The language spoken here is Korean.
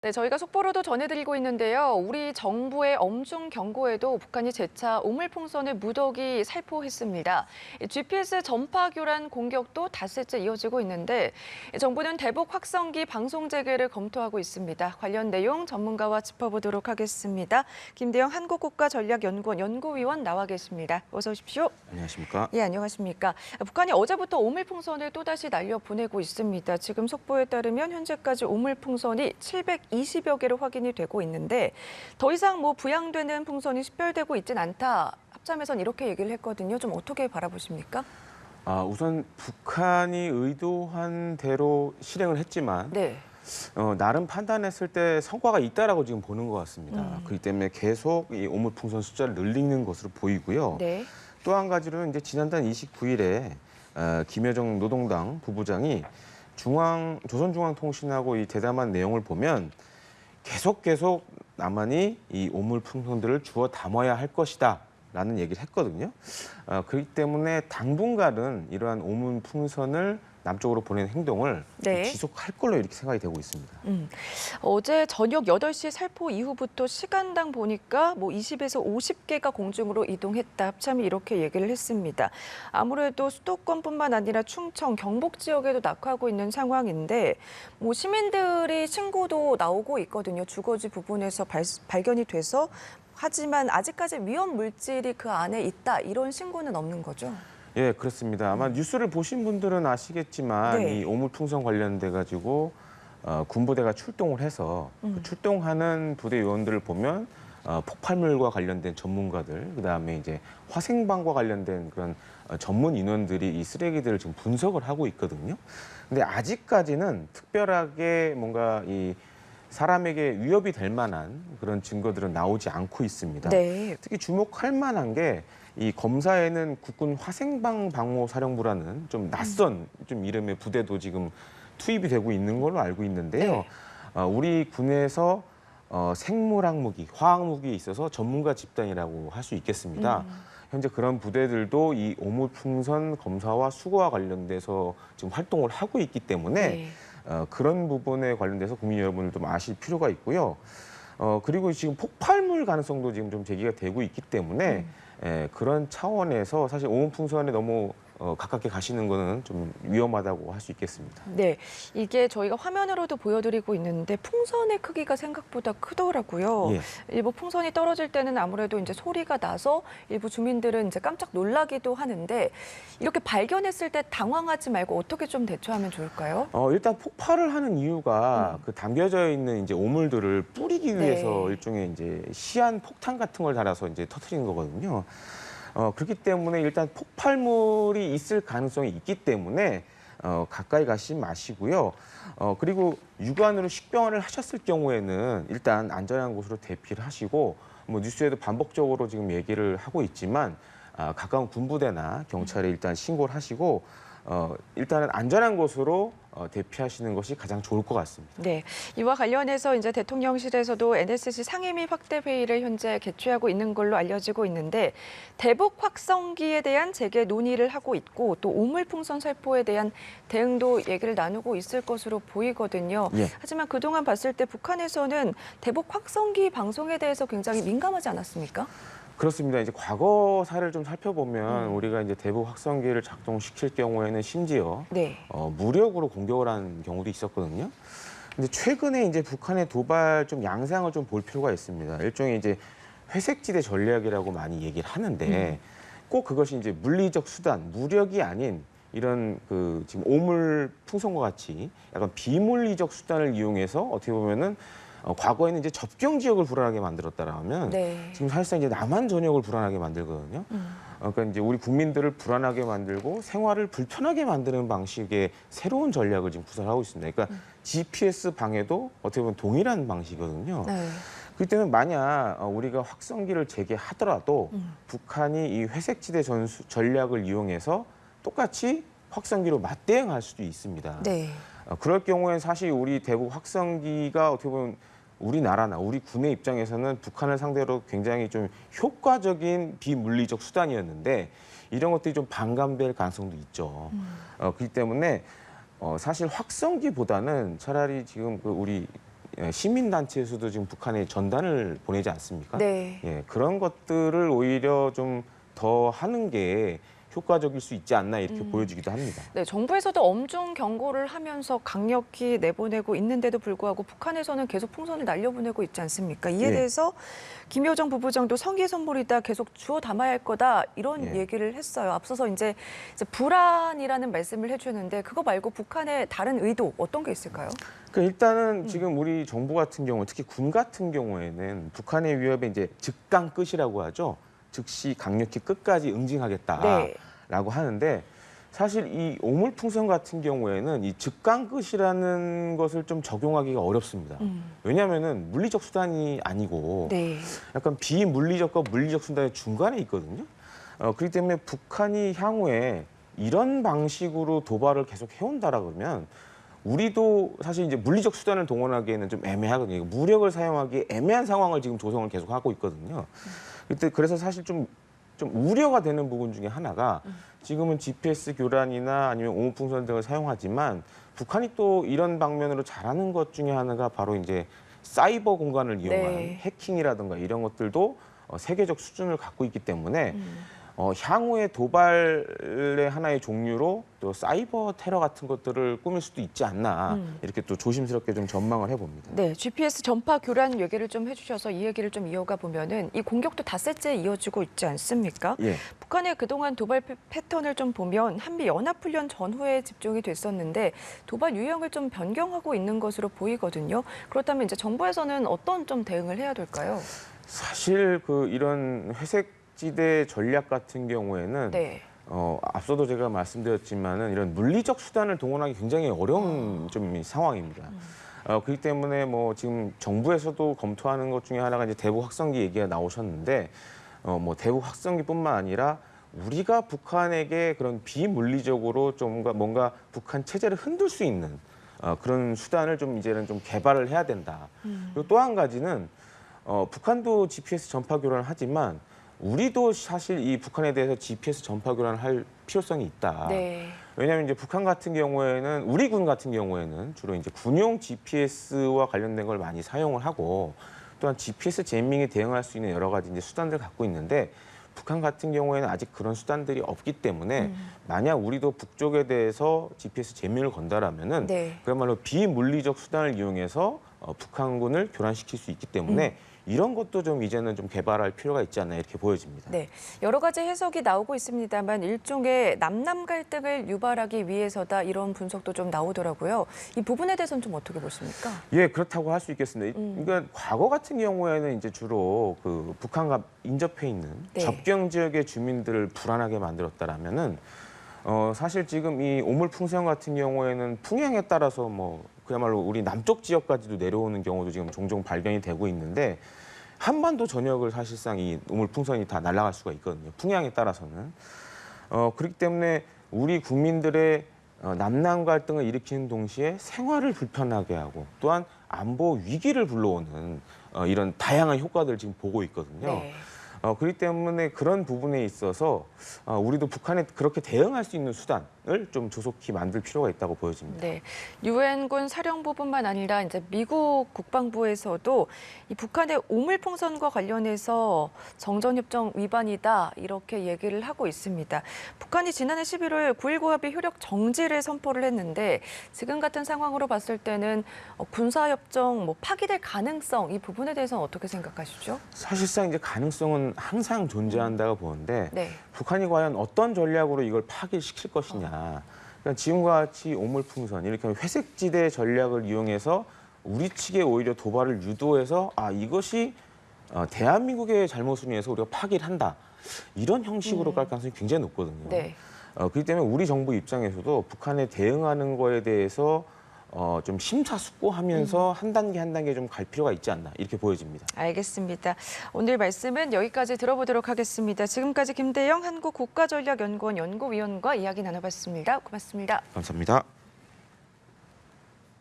네, 저희가 속보로도 전해드리고 있는데요. 우리 정부의 엄중 경고에도 북한이 재차 오물풍선을 무더기 살포했습니다. GPS 전파 교란 공격도 닷새째 이어지고 있는데 정부는 대북 확성기 방송 재개를 검토하고 있습니다. 관련 내용 전문가와 짚어보도록 하겠습니다. 김대영 한국국가전략연구원 연구위원 나와 계십니다. 어서 오십시오. 안녕하십니까? 예, 안녕하십니까. 북한이 어제부터 오물풍선을 또다시 날려보내고 있습니다. 지금 속보에 따르면 현재까지 오물풍선이 720여 개로 확인이 되고 있는데 더 이상 부양되는 풍선이 식별되고 있진 않다. 합참에선 이렇게 얘기를 했거든요. 좀 어떻게 바라보십니까? 우선 북한이 의도한 대로 실행을 했지만 네. 나름 판단했을 때 성과가 있다라고 지금 보는 것 같습니다. 그렇기 때문에 계속 이 오물풍선 숫자를 늘리는 것으로 보이고요. 네. 또 한 가지로는 이제 지난달 29일에 김여정 노동당 부부장이 조선중앙통신하고 이 대담한 내용을 보면 계속 남한이 이 오물풍선들을 주워 담아야 할 것이다라는 얘기를 했거든요. 그렇기 때문에 당분간은 이러한 오물풍선을 남쪽으로 보내는 행동을 네. 지속할 걸로 이렇게 생각이 되고 있습니다. 어제 저녁 8시 살포 이후부터 시간당 보니까 20에서 50개가 공중으로 이동했다. 합참이 이렇게 얘기를 했습니다. 아무래도 수도권뿐만 아니라 충청, 경북 지역에도 낙하하고 있는 상황인데 시민들이 신고도 나오고 있거든요. 주거지 부분에서 발견이 돼서 하지만 아직까지 위험 물질이 그 안에 있다. 이런 신고는 없는 거죠. 예, 그렇습니다. 아마 뉴스를 보신 분들은 아시겠지만 네. 이 오물풍선 관련돼 가지고 군부대가 출동을 해서 그 출동하는 부대 요원들을 보면 폭발물과 관련된 전문가들, 그다음에 이제 화생방과 관련된 그런 전문 인원들이 이 쓰레기들을 지금 분석을 하고 있거든요. 근데 아직까지는 특별하게 뭔가 이 사람에게 위협이 될 만한 그런 증거들은 나오지 않고 있습니다. 네. 특히 주목할 만한 게 이 검사에는 국군 화생방 방호 사령부라는 좀 낯선 좀 이름의 부대도 지금 투입이 되고 있는 걸로 알고 있는데요. 우리 군에서 생물학 무기, 화학 무기에 있어서 전문가 집단이라고 할 수 있겠습니다. 현재 그런 부대들도 이 오물풍선 검사와 수거와 관련돼서 지금 활동을 하고 있기 때문에 네. 그런 부분에 관련돼서 국민 여러분들 좀 아실 필요가 있고요. 그리고 지금 폭발물 가능성도 지금 좀 제기가 되고 있기 때문에 그런 차원에서 사실 오물풍선에 너무 가깝게 가시는 거는 좀 위험하다고 할 수 있겠습니다. 네, 이게 저희가 화면으로도 보여드리고 있는데 풍선의 크기가 생각보다 크더라고요. 예. 일부 풍선이 떨어질 때는 아무래도 이제 소리가 나서 일부 주민들은 이제 깜짝 놀라기도 하는데 이렇게 발견했을 때 당황하지 말고 어떻게 좀 대처하면 좋을까요? 일단 폭발을 하는 이유가 그 담겨져 있는 이제 오물들을 뿌리기 위해서 네. 일종의 이제 시한 폭탄 같은 걸 달아서 이제 터트리는 거거든요. 그렇기 때문에 일단 폭발물이 있을 가능성이 있기 때문에 가까이 가시지 마시고요. 그리고 육안으로 식별을 하셨을 경우에는 일단 안전한 곳으로 대피를 하시고 뉴스에도 반복적으로 지금 얘기를 하고 있지만 가까운 군부대나 경찰에 일단 신고를 하시고 일단은 안전한 곳으로 대피하시는 것이 가장 좋을 것 같습니다. 네, 이와 관련해서 이제 대통령실에서도 NSC 상임위 확대 회의를 현재 개최하고 있는 걸로 알려지고 있는데 대북 확성기에 대한 재개 논의를 하고 있고 또 오물풍선 살포에 대한 대응도 얘기를 나누고 있을 것으로 보이거든요. 예. 하지만 그동안 봤을 때 북한에서는 대북 확성기 방송에 대해서 굉장히 민감하지 않았습니까? 그렇습니다. 이제 과거사를 좀 살펴보면 우리가 이제 대북 확성기를 작동시킬 경우에는 심지어 네. 무력으로 공격을 한 경우도 있었거든요. 근데 최근에 이제 북한의 도발 좀 양상을 좀 볼 필요가 있습니다. 일종의 이제 회색지대 전략이라고 많이 얘기를 하는데 꼭 그것이 이제 물리적 수단, 무력이 아닌 이런 그 지금 오물 풍선과 같이 약간 비물리적 수단을 이용해서 어떻게 보면은 과거에는 이제 접경 지역을 불안하게 만들었다라면 네. 지금 사실상 이제 남한 전역을 불안하게 만들거든요. 그러니까 이제 우리 국민들을 불안하게 만들고 생활을 불편하게 만드는 방식의 새로운 전략을 지금 구사하고 있습니다. 그러니까 GPS 방해도 어떻게 보면 동일한 방식이거든요. 네. 그렇기 때문에 만약 우리가 확성기를 재개하더라도 북한이 이 회색지대 전략을 이용해서 똑같이 확성기로 맞대응할 수도 있습니다. 네. 그럴 경우에 사실 우리 대북 확성기가 어떻게 보면 우리나라나 우리 군의 입장에서는 북한을 상대로 굉장히 좀 효과적인 비물리적 수단이었는데 이런 것들이 좀 반감될 가능성도 있죠. 그렇기 때문에 사실 확성기보다는 차라리 지금 그 우리 시민단체에서도 지금 북한에 전단을 보내지 않습니까? 네. 예, 그런 것들을 오히려 좀 더 하는 게 효과적일 수 있지 않나 이렇게 보여지기도 합니다. 네, 정부에서도 엄중 경고를 하면서 강력히 내보내고 있는데도 불구하고 북한에서는 계속 풍선을 날려보내고 있지 않습니까? 이에 예. 대해서 김여정 부부장도 성의 선물이다, 계속 주워 담아야 할 거다 이런 예. 얘기를 했어요. 앞서서 이제 불안이라는 말씀을 해주셨는데 그거 말고 북한의 다른 의도 어떤 게 있을까요? 그러니까 일단은 지금 우리 정부 같은 경우, 특히 군 같은 경우에는 북한의 위협에 이제 즉강 끝이라고 하죠. 즉시 강력히 끝까지 응징하겠다라고 네. 하는데 사실 이 오물풍선 같은 경우에는 이 즉강 끝이라는 것을 좀 적용하기가 어렵습니다. 왜냐하면은 물리적 수단이 아니고 네. 약간 비물리적과 물리적 수단의 중간에 있거든요. 그렇기 때문에 북한이 향후에 이런 방식으로 도발을 계속 해온다라 그러면 우리도 사실 이제 물리적 수단을 동원하기에는 좀 애매하거든요. 무력을 사용하기에 애매한 상황을 지금 조성을 계속 하고 있거든요. 그래서 사실 좀 우려가 되는 부분 중에 하나가 지금은 GPS 교란이나 아니면 오물풍선 등을 사용하지만 북한이 또 이런 방면으로 잘하는 것 중에 하나가 바로 이제 사이버 공간을 이용한 네. 해킹이라든가 이런 것들도 세계적 수준을 갖고 있기 때문에 향후의 도발의 하나의 종류로 또 사이버 테러 같은 것들을 꾸밀 수도 있지 않나 이렇게 또 조심스럽게 좀 전망을 해봅니다. 네, GPS 전파 교란 얘기를 좀 해주셔서 이 얘기를 좀 이어가 보면은 이 공격도 닷새째 이어지고 있지 않습니까? 예. 북한의 그동안 도발 패턴을 좀 보면 한미 연합훈련 전후에 집중이 됐었는데 도발 유형을 좀 변경하고 있는 것으로 보이거든요. 그렇다면 이제 정부에서는 어떤 좀 대응을 해야 될까요? 사실 이런 회색지대 전략 같은 경우에는 네. 앞서도 제가 말씀드렸지만은 이런 물리적 수단을 동원하기 굉장히 어려운 좀 상황입니다. 그렇기 때문에 뭐 지금 정부에서도 검토하는 것 중에 하나가 이제 대북 확성기 얘기가 나오셨는데 뭐 대북 확성기뿐만 아니라 우리가 북한에게 그런 비물리적으로 좀 뭔가 북한 체제를 흔들 수 있는 그런 수단을 좀 이제는 좀 개발을 해야 된다. 그리고 또 한 가지는 북한도 GPS 전파 교란을 하지만 우리도 사실 이 북한에 대해서 GPS 전파 교란을 할 필요성이 있다. 네. 왜냐하면 이제 북한 같은 경우에는 우리 군 같은 경우에는 주로 이제 군용 GPS와 관련된 걸 많이 사용을 하고 또한 GPS 제밍에 대응할 수 있는 여러 가지 이제 수단들을 갖고 있는데 북한 같은 경우에는 아직 그런 수단들이 없기 때문에 만약 우리도 북쪽에 대해서 GPS 제밍을 건다라면은 네. 그야말로 비물리적 수단을 이용해서 북한군을 교란시킬 수 있기 때문에 이런 것도 좀 이제는 좀 개발할 필요가 있지 않나 이렇게 보여집니다. 네, 여러 가지 해석이 나오고 있습니다만 일종의 남남 갈등을 유발하기 위해서다 이런 분석도 좀 나오더라고요. 이 부분에 대해서는 좀 어떻게 보십니까? 예, 그렇다고 할 수 있겠습니다. 그러니까 과거 같은 경우에는 이제 주로 그 북한과 인접해 있는 네. 접경 지역의 주민들을 불안하게 만들었다라면은 사실 지금 이 오물풍선 같은 경우에는 풍향에 따라서 뭐 그야말로 우리 남쪽 지역까지도 내려오는 경우도 지금 종종 발견이 되고 있는데 한반도 전역을 사실상 이 오물풍선이 다 날아갈 수가 있거든요. 풍향에 따라서는. 그렇기 때문에 우리 국민들의 남남 갈등을 일으키는 동시에 생활을 불편하게 하고 또한 안보 위기를 불러오는 이런 다양한 효과들을 지금 보고 있거든요. 네. 그렇기 때문에 그런 부분에 있어서 우리도 북한에 그렇게 대응할 수 있는 수단을 좀 조속히 만들 필요가 있다고 보여집니다. 네, 유엔군 사령부뿐만 아니라 이제 미국 국방부에서도 이 북한의 오물풍선과 관련해서 정전협정 위반이다 이렇게 얘기를 하고 있습니다. 북한이 지난해 11월 9.19 합의 효력 정지를 선포를 했는데 지금 같은 상황으로 봤을 때는 군사협정 뭐 파기될 가능성 이 부분에 대해서는 어떻게 생각하시죠? 사실상 이제 가능성은 항상 존재한다고 보는데 네. 북한이 과연 어떤 전략으로 이걸 파기시킬 것이냐. 그러니까 지금과 같이 오물풍선 이렇게 회색지대 전략을 이용해서 우리 측에 오히려 도발을 유도해서 이것이 대한민국의 잘못을 인해서 우리가 파기를 한다. 이런 형식으로 갈 가능성이 굉장히 높거든요. 네. 그렇기 때문에 우리 정부 입장에서도 북한에 대응하는 거에 대해서 좀 심사숙고하면서 한 단계 한 단계 좀 갈 필요가 있지 않나 이렇게 보여집니다. 알겠습니다. 오늘 말씀은 여기까지 들어보도록 하겠습니다. 지금까지 김대영 한국국가전략연구원 연구위원과 이야기 나눠봤습니다. 고맙습니다. 감사합니다.